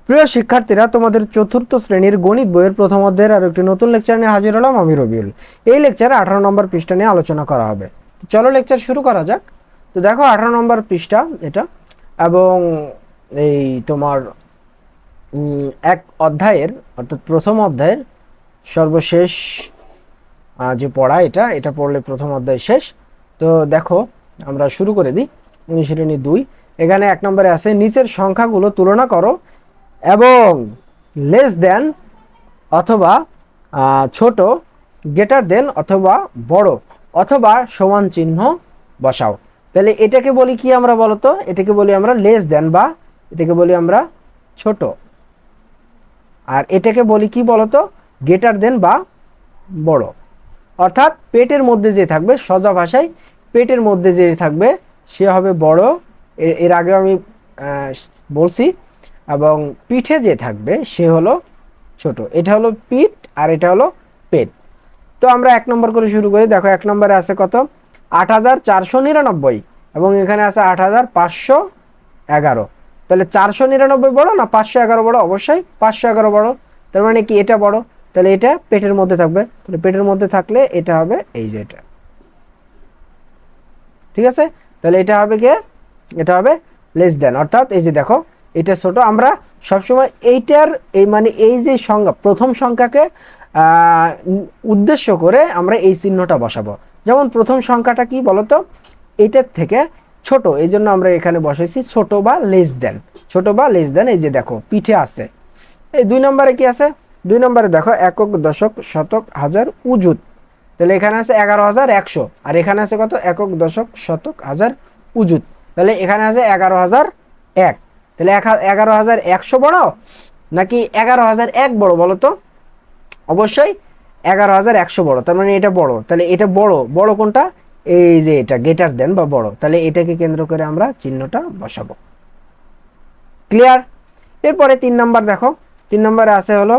প্রিয় শিক্ষার্থীরা, তোমাদের চতুর্থ শ্রেণীর গণিত বইয়ের প্রথম অধ্যায়ের আর একটি নতুন লেকচার নিয়ে হাজির হলাম আমি রবিউল। এই লেকচারে 18 নম্বর পৃষ্ঠা নিয়ে আলোচনা করা হবে। চলো লেকচার শুরু করা যাক। তো দেখো 18 নম্বর পৃষ্ঠা এটা, এবং এই তোমার এক অধ্যায়ের অর্থাৎ প্রথম অধ্যায়ের সর্বশেষ যে পড়া এটা পড়লে প্রথম অধ্যায় শেষ। তো দেখো আমরা শুরু করে দিই। অনুশীলনী 2, এখানে 1 নম্বরে আছে নিচের সংখ্যাগুলো তুলনা করো এবং লেস দেন অথবা ছোট, গ্রেটার দেন অথবা বড় অথবা সমান চিহ্ন বসাও। তাহলে এটাকে বলি কি আমরা বলতো? এটাকে বলি আমরা লেস দেন, বা এটাকে বলি আমরা ছোট, আর এটাকে বলি কি বলতো? গ্রেটার দেন বা বড়। অর্থাৎ পেটের মধ্যে যে থাকবে, সোজা ভাষায় পেটের মধ্যে যে থাকবে সে হবে বড়, এর আগে আমি বলছি, এবং পিঠে যে থাকবে সে হলো ছোট। এটা হলো পিঠ আর এটা হলো পেট। তো আমরা 1 নম্বর করে শুরু করি। দেখো 1 নম্বরে আছে কত? 8499, এবং এখানে আছে 8511। তাহলে 499 বড় না 511 বড়? অবশ্যই 511 বড়। তার মানে কি এটা বড়, তাহলে এটা পেটের মধ্যে থাকবে। তাহলে পেটের মধ্যে থাকলে এটা হবে এই যে এটা, ঠিক আছে? তাহলে এটা হবে কি? এটা হবে লেস দেন, অর্থাৎ এই যে দেখো এটা ছোট। আমরা সবসময় এইটার মানে এই যে সংখ্যা, প্রথম সংখ্যাকে উদ্দেশ্য করে আমরা এই চিহ্নটা বসাবো। যেমন প্রথম সংখ্যাটা কি বলতো? এইটার থেকে ছোট, এই জন্য আমরা এখানে বসাইছি ছোট বা লেস দেন। ছোট বা লেস দেন, এই যে দেখো পিঠে আছে। এই 2 নম্বরে কি আছে? 2 নম্বরে দেখো একক, দশক, শতক, হাজার, উজুত। তাহলে এখানে আছে 11100, আর এখানে আছে কত? একক, দশক, শতক, হাজার, উজুত। তাহলে এখানে আছে 11001। তাহলে 11100 বড় নাকি 11001 বড় বলো তো? অবশ্যই 11100 বড়, তার মানে এটা বড়। তাহলে এটা বড়, বড় কোনটা? এই যে এটা গ্রেটার দেন বা বড়। তাহলে এটাকে কেন্দ্র করে আমরা চিহ্নটা বসাবো। ক্লিয়ার? এরপরে 3 নম্বর দেখো। 3 নম্বরে আছে হলো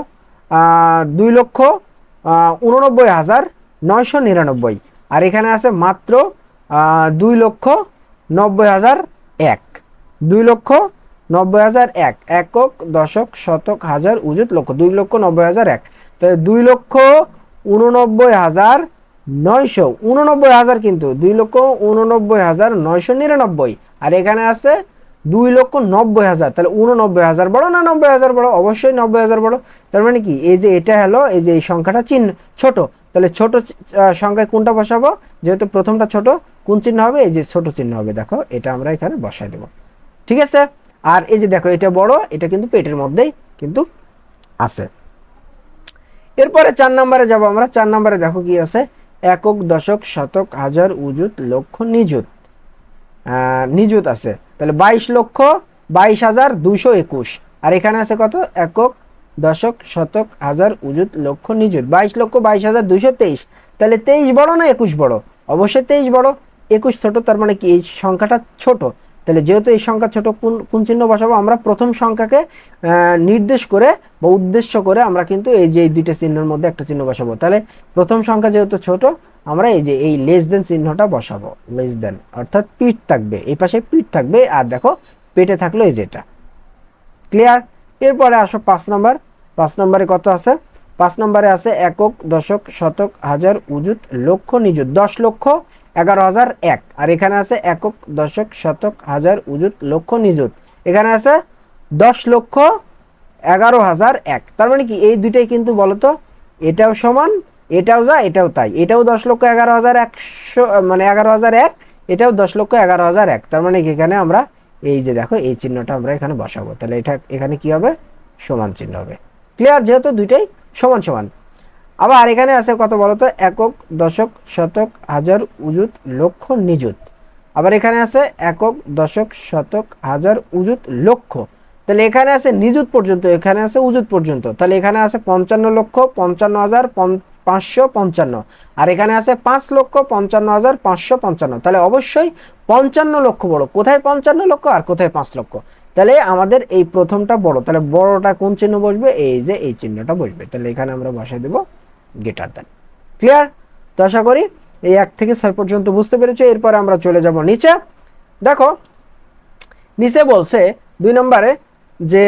2,89,999, আর এখানে আছে মাত্র 2,90,01। 2,90,01 একক, দশক, শতক, হাজার, উজুত, লক্ষ। 2,90,01। তাহলে 2,89,999, কিন্তু 2,89,999, আর এখানে আছে 2,90,000। তাহলে 89,000 বড় না 90,000 বড়? অবশ্যই 90,000 বড়। তার মানে কি এই যে এটা হলো, এই যে এই সংখ্যাটা চিহ্ন ছোট, তাহলে ছোট সংখ্যায় কোনটা বসাবো? যেহেতু প্রথমটা ছোট, কোন চিহ্ন হবে? এই যে ছোট চিহ্ন হবে। দেখো এটা আমরা এখানে বসাই দেব, ঠিক আছে? আর এই যে দেখো এটা বড়, এটা কিন্তু পেটের মধ্যেই কিন্তু আছে। এরপরে 4 নম্বরে যাব আমরা। 4 নম্বরে দেখো কি আছে? একক, দশক, শতক, হাজার, উজুত, লক্ষ, নিযুত। নিযুত আছে। তাহলে 22,22,221, আর এখানে আছে কত? একক, দশক, শতক, হাজার, উজুত, লক্ষ, নিযুত। 22,22,223। তাহলে 23 বড় না 21 বড়? অবশ্যই 23 বড়, 21 ছোট। তার মানে কি এই সংখ্যাটা ছোট। তাহলে যেহেতু এই সংখ্যা ছোট, কোন চিহ্ন বসাবো? আমরা প্রথম সংখ্যাকে নির্দেশ করে বা উদ্দেশ্য করে আমরা কিন্তু এই যে এই দুইটা চিহ্নের মধ্যে একটা চিহ্ন বসাবো। তাহলে প্রথম সংখ্যা যেহেতু ছোট, আমরা এই যে এই লেস দেন চিহ্নটা বসাবো। লেস দেন অর্থাৎ পিঠ থাকবে, এই পাশে পিঠ থাকবে, আর দেখো পেটে থাকলো এই যেটা। ক্লিয়ার? এরপরে আসো 5 নম্বর। 5 নম্বরে কত আছে? 5 নম্বরে আছে একক, দশক, শতক, হাজার, উজুত, লক্ষ, নিযুত। 10,11,001, আর এখানে আছে একক, দশক, শতক, হাজার, উজুত, লক্ষ, নিযুত। এখানে আছে 10,11,001। তার মানে কি এই দুইটাই কিন্তু বলতো এটাও সমান, এটাও যা এটাও তাই। এটাও 10,11,100, মানে 11,001, এটাও 10,11,001। তার মানে কি এখানে আমরা এই যে দেখো এই চিহ্নটা আমরা এখানে বসাবো। তাহলে এটা এখানে কি হবে? সমান চিহ্ন হবে। ক্লিয়ার? যেহেতু দুইটাই সমান সমান। আবার এখানে আছে কত বলতো? একক, দশক, শতক, হাজার, উজুত, লক্ষ, নিযুত। আবার এখানে আছে একক, দশক, শতক, হাজার, উজুত, লক্ষ। তাহলে এখানে আছে নিযুত পর্যন্ত, এখানে আছে উজুত পর্যন্ত। তাহলে এখানে আছে 55,55,555, আর এখানে আছে 5,55,555। তাহলে অবশ্যই 55 লক্ষ বড়। কোথায় 55 লক্ষ আর কোথায় 5 লক্ষ? তাহলে আমাদের এই প্রথমটা বড়। তাহলে বড়টা কোন চিহ্ন বসবে? এই যে এই চিহ্নটা বসবে। তাহলে এখানে আমরা বসাই দেব গ্রেটার দেন। ক্লিয়ার? তো আশা করি এই 1 থেকে 6 পর্যন্ত বুঝতে পেরেছো। এরপরে আমরা চলে যাব নিচে। দেখো নিচে বলছে 2 নম্বরে যে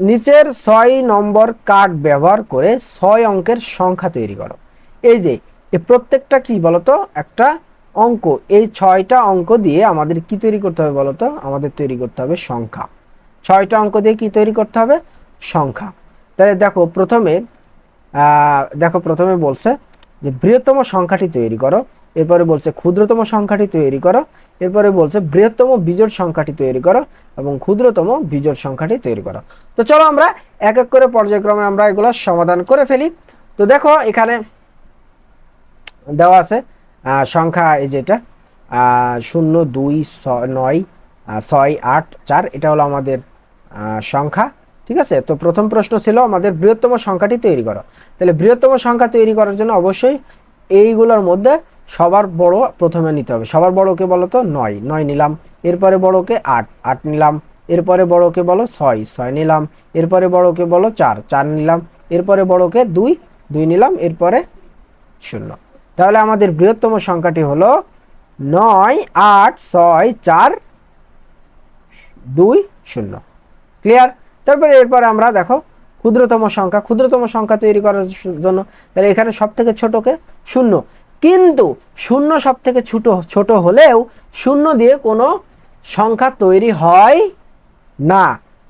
নিচের 6 নম্বর কার্ড ব্যবহার করে 6 অঙ্কের সংখ্যা তৈরি করো। এই যে এই প্রত্যেকটা কি বলতো একটা অঙ্ক, এই 6টা অঙ্ক দিয়ে আমাদের কি তৈরি করতে হবে বলতো, আমাদের তৈরি করতে হবে সংখ্যা। 6টা অঙ্ক দিয়ে কি তৈরি করতে হবে, সংখ্যা। তাহলে দেখো প্রথমে বলছে যে বৃহত্তম সংখ্যাটি তৈরি করো, এরপরে বলছে ক্ষুদ্রতম সংখ্যাটি তৈরি করো, এরপরে বলছে বৃহত্তম বিজোড় সংখ্যাটি তৈরি করো এবং ক্ষুদ্রতম বিজোড় সংখ্যাটি তৈরি করো। তো চলো আমরা এক এক করে পর্যায়ক্রমে আমরা এগুলো সমাধান করে ফেলি। তো দেখো এখানে দেওয়া আছে সংখ্যা, এই যেটা 0 2 9 6 8 4, এটা হলো আমাদের সংখ্যা। ঠিক আছে, তো প্রথম প্রশ্ন ছিল আমাদের বৃহত্তম সংখ্যাটি তৈরি করো। তাহলে বৃহত্তম সংখ্যা তৈরি করার জন্য অবশ্যই এইগুলোর মধ্যে সবার বড় প্রথমে নিতে হবে। সবার বড়কে বলো তো 9, 9 নিলাম। এরপরে বড়কে 8, 8 নিলাম। এরপরে বড়কে বলো 6, 6 নিলাম। এরপরে বড়কে বলো 4, 4 নিলাম। এরপরে বড়কে 2, 2 নিলাম। এরপরে 0। তাহলে আমাদের বৃহত্তম সংখ্যাটি হলো 9 8 6 4 2 0। ক্লিয়ার? তারপরে এরপরে আমরা দেখো ক্ষুদ্রতম সংখ্যা, ক্ষুদ্রতম সংখ্যা তৈরি করার জন্য তাহলে এখানে সব থেকে ছোটকে 0, কিন্তু 0 সব থেকে ছোট হলেও 0 দিয়ে কোনো সংখ্যা তৈরি হয় না।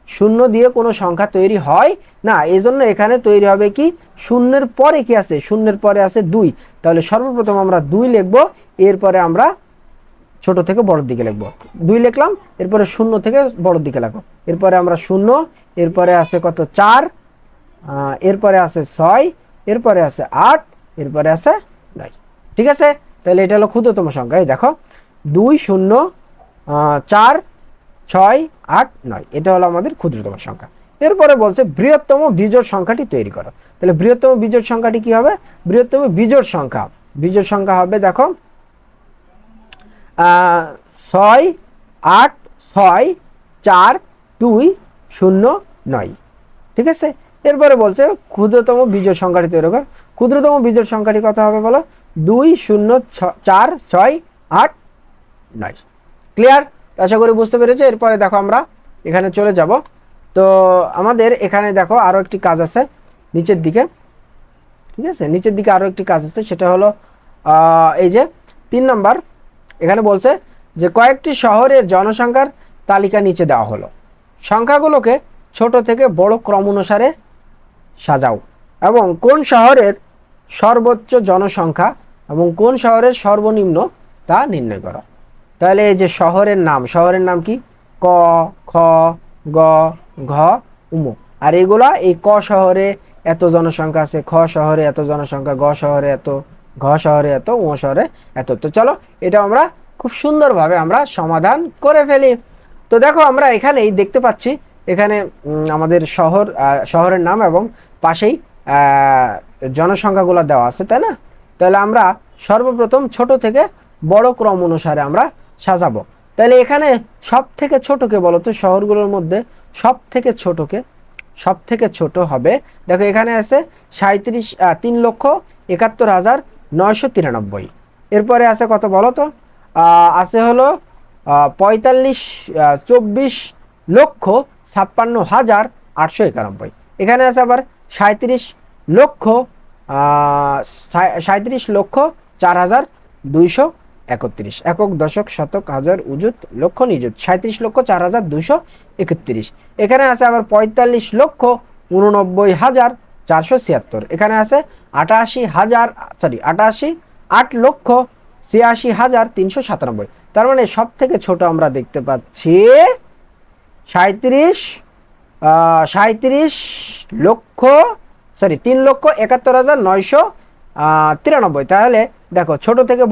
0 দিয়ে কোনো সংখ্যা তৈরি হয় না, এই জন্য এখানে তৈরি হবে কি, 0-এর পরে কি আছে, 0-এর পরে আছে 2। তাহলে সর্বপ্রথম আমরা 2 লিখব, এরপরে আমরা ছোট থেকে বড় দিকে লিখব। 2 লিখলাম, এরপরে 0 থেকে বড় দিকে লিখব। এরপরে আমরা 0, এরপরে আছে কত 4, এরপরে আছে 6, এরপরে আছে 8, এরপরে আছে 9। ঠিক আছে, তাহলে এটা হলো ক্ষুদ্রতম সংখ্যা। এই দেখো 2 0 4 6 8 9, এটা হলো আমাদের ক্ষুদ্রতম সংখ্যা। এরপরে বলছে বৃহত্তম বিজোড় সংখ্যাটি তৈরি করো। তাহলে বৃহত্তম বিজোড় সংখ্যাটি কি হবে, বৃহত্তম বিজোড় সংখ্যা হবে দেখো 6 8 6 4 2 0 9। ঠিক আছে, এরপরে বলছে ক্ষুদ্রতম বিজোড় সংখ্যাটি তৈরি কর। ক্ষুদ্রতম বিজোড় সংখ্যাটি কত হবে বলো, 2 0 4 6 8 9। ক্লিয়ার? আশা করি বুঝতে পেরেছো। এরপরে দেখো আমরা এখানে চলে যাব। তো আমাদের এখানে দেখো আরও একটি কাজ আছে নিচের দিকে। ঠিক আছে, নিচের দিকে আরও একটি কাজ আছে, সেটা হলো এই যে 3 নম্বর। এখানে বলছে যে কয়েকটি শহরের জনসংখ্যার তালিকা নিচে দেওয়া হলো, সংখ্যাগুলোকে ছোট থেকে বড় ক্রম অনুসারে সাজাও এবং কোন শহরের সর্বোচ্চ জনসংখ্যা এবং কোন শহরের সর্বনিম্ন তা নির্ণয় করো। তাহলে এই যে শহরের নাম কি, ক খ গ ঘ উম, আর এগুলা এই ক শহরে এত জনসংখ্যা আছে, খ শহরে এত জনসংখ্যা, গ শহরে এত, ঘ শহরে এত, উম শহরে এত। তো চলো এটা আমরা খুব সুন্দরভাবে আমরা সমাধান করে ফেলি। তো দেখো আমরা এখানেই দেখতে পাচ্ছি, এখানে আমাদের শহরের নাম এবং পাশেই জনসংখ্যাগুলো দেওয়া আছে, তাই না? তাহলে আমরা সর্বপ্রথম ছোট থেকে বড় ক্রম অনুসারে আমরা সাজাবো। তাহলে এখানে সব থেকে ছোটকে বলো তো, শহরগুলোর মধ্যে সব থেকে ছোট হবে দেখো এখানে আছে 3,71,993। এরপরে আছে কত বলো তো, আছে হলো 45,56,891। এখানে আছে আবার 37,04,231। একক দশক শতক হাজার উজুত লক্ষ নিযুত 37,04,231। এখানে আছে আবার 45,89,476। এখানে আছে 8,08,397। তার মানে সব থেকে ছোট আমরা দেখতে পাচ্ছি 3,71,993। তাহলে দেখো ছোট থেকে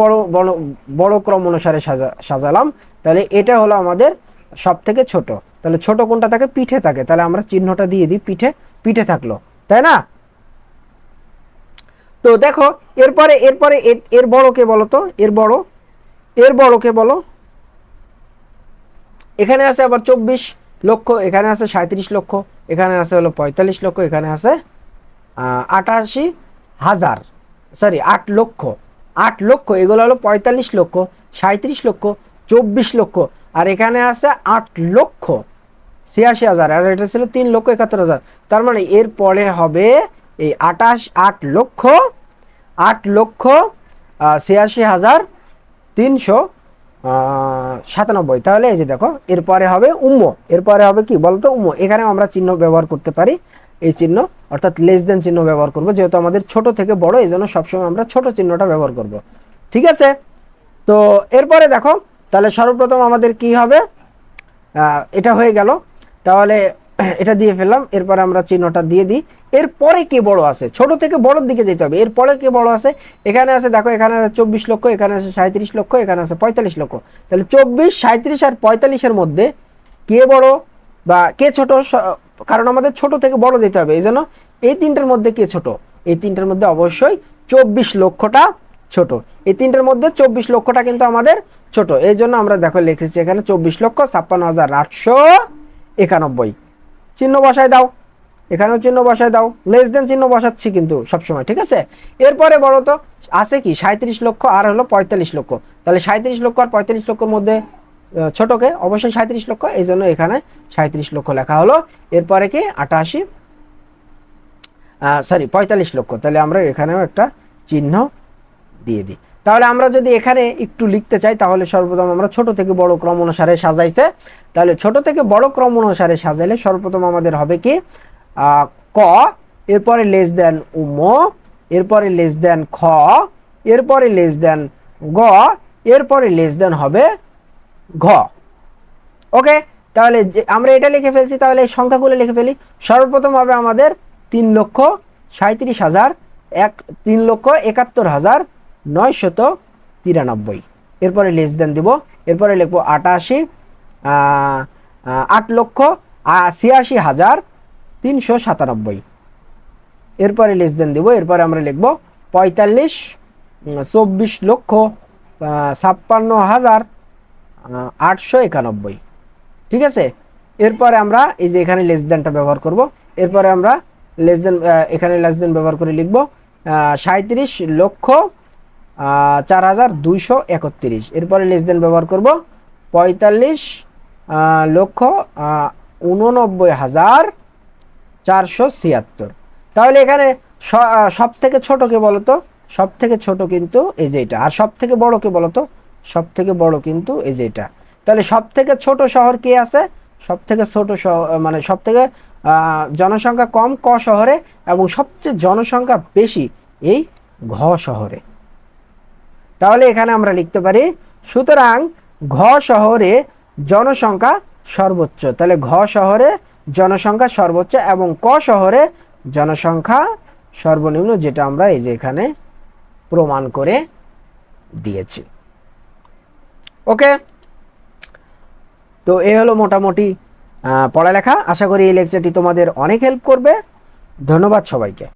বড় ক্রম অনুসারে সাজালাম। তাহলে এটা হলো আমাদের সব থেকে ছোট। তাহলে ছোট কোনটা থাকে, পিঠে থাকে, তাহলে আমরা চিহ্নটা দিয়ে দিই, পিঠে থাকলো, তাই না? তো দেখো এরপরে এর বড়কে বলো তো, এর বড়কে বলো। এখানে আছে আবার 24 লক্ষ, এখানে আছে 37 লক্ষ, এখানে আছে হলো 45 লক্ষ, এখানে আছে 8 লক্ষ। এগুলো হলো 45 লক্ষ, 37 লক্ষ, 24 লক্ষ, আর এখানে আছে 8 লক্ষ ৮৬,০০০, আর এটা ছিল ৩,৭১,০০০। তার মানে এর পরে হবে এই ৮,৮,৮,৮৬,৩৯৭। তাহলে এই যে দেখো এরপরে হবে উম্ম, এরপরে হবে কি বলতো উম্ম। এখানে আমরা চিহ্ন ব্যবহার করতে পারি, এই চিহ্ন অর্থাৎ লেস দেন চিহ্ন ব্যবহার করব, যেহেতু আমাদের ছোট থেকে বড়, এই জন্য সবসময় আমরা ছোট চিহ্নটা ব্যবহার করব। ঠিক আছে, তো এরপরে দেখো তাহলে সর্বপ্রথম আমাদের কি হবে, এটা হয়ে গেল। তাহলে এটা দিয়ে ফেললাম, এরপরে আমরা চিহ্নটা দিয়ে দিই। এরপরে কে বড় আছে, ছোট থেকে বড়র দিকে যেতে হবে। এরপরে কে বড় আছে, এখানে আছে দেখো, এখানে আছে 24 লক্ষ, এখানে আছে 37 লক্ষ, এখানে আছে 45 লক্ষ। তাহলে 24, 37 আর 45-এর মধ্যে কে বড় বা কে ছোট, কারণ আমাদের ছোট থেকে বড় যেতে হবে, এই জন্য এই তিনটার মধ্যে কে ছোট, এই তিনটার মধ্যে অবশ্যই 24 লক্ষটা ছোট। এই তিনটার মধ্যে 24 লক্ষটা কিন্তু আমাদের ছোট, এই জন্য আমরা দেখো লিখেছি এখানে 24,56,891। চিহ্ন বসায় দাও, এখানেও চিহ্ন বসায় দাও, লেস দেন চিহ্ন বসাচ্ছি কিন্তু সবসময়। ঠিক আছে, এরপরে বড় তো আছে কি 37 লক্ষ আর হলো 45 লক্ষ। তাহলে 37 লক্ষ আর 45 লক্ষর মধ্যে ছোটকে অবশ্যই 37 লক্ষ, এই জন্য এখানে 37 লক্ষ লেখা হলো। এরপরে কি 45 লক্ষ, তাহলে আমরা এখানেও একটা চিহ্ন দিয়ে দিই। তাহলে আমরা যদি এখানে একটু লিখতে চাই, তাহলে সর্বপ্রথম আমরা ছোট থেকে বড় ক্রম অনুসারে সাজাইছে। তাহলে ছোট থেকে বড় ক্রম অনুসারে সাজাইলে সর্বপ্রথম আমাদের হবে কি ক, এরপরে লেস দেন উম, এরপরে লেস দেন খ, এরপরে লেস দেন গ, এরপরে লেস দেন হবে ঘ। ওকে, তাহলে যে আমরা এটা লিখে ফেলছি, তাহলে এই সংখ্যাগুলো লিখে ফেলি। সর্বপ্রথম হবে আমাদের 3,37,000, 3,71,993। এরপরে লেস দেন দিব, এরপরে লিখবো 8,86,397। এরপরে লেস দেন দিব, এরপরে আমরা লিখব 45,24,56,891। ঠিক আছে, এরপরে আমরা এই যে এখানে লেস দেনটা ব্যবহার করব। এরপরে আমরা লেস দেন, এখানে লেস দেন ব্যবহার করে লিখব 37,04,231। এরপরে লেস দেন ব্যবহার করব 45,89,476। তাহলে এখানে সব থেকে ছোট কে বলতো, সব থেকে ছোট কিন্তু এই যে এটা, আর সব থেকে বড় কে বলতো, সব থেকে বড় কিন্তু এই যে এটা। তাহলে সব থেকে ছোট শহর কে আছে, সব থেকে ছোট শহর মানে সব থেকে জনসংখ্যা কম ক শহরে, এবং সবচেয়ে জনসংখ্যা বেশি এই ঘ শহরে। তাহলে এখানে আমরা লিখতে পারি, সুতরাং ঘ শহরে জনসংখ্যা সর্বোচ্চ। তাহলে ঘ শহরে জনসংখ্যা সর্বোচ্চ এবং ক শহরে জনসংখ্যা সর্বনিম্ন, যেটা আমরা এই যে এখানে প্রমাণ করে দিয়েছি। ওকে, তো এই হলো মোটামুটি পড়ালেখা। আশা করি এই লেকচারটি তোমাদের অনেক হেল্প করবে। ধন্যবাদ সবাইকে।